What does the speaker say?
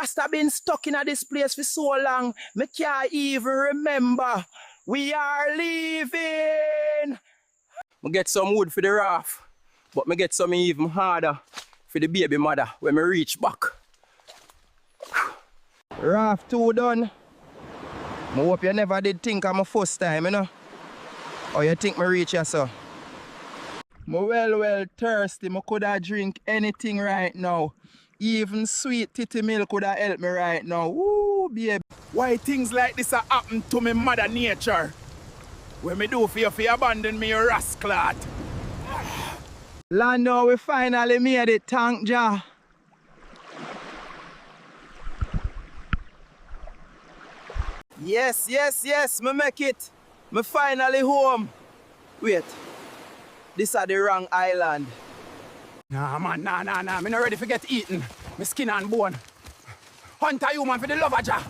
Rasta been stuck in this place for so long, me can't even remember. We are leaving. I get some wood for the raft, but me get some even harder for the baby mother when me reach back. Raft 2 done. I hope you never did think of my first time, you know? Or you think me reach here, so? I'm well thirsty. I could have drink anything right now. Even sweet titty milk could have helped me right now. Woo, babe. Why things like this are happen to me mother nature? When me do for you abandon me, you rascal. Lando, we finally made it, thank Jah. Yes, me make it. Me finally home. Wait, this is the wrong island. Nah, man, nah. Me not ready to get eaten. Me skin and bone. Hunter human for the love of Jah.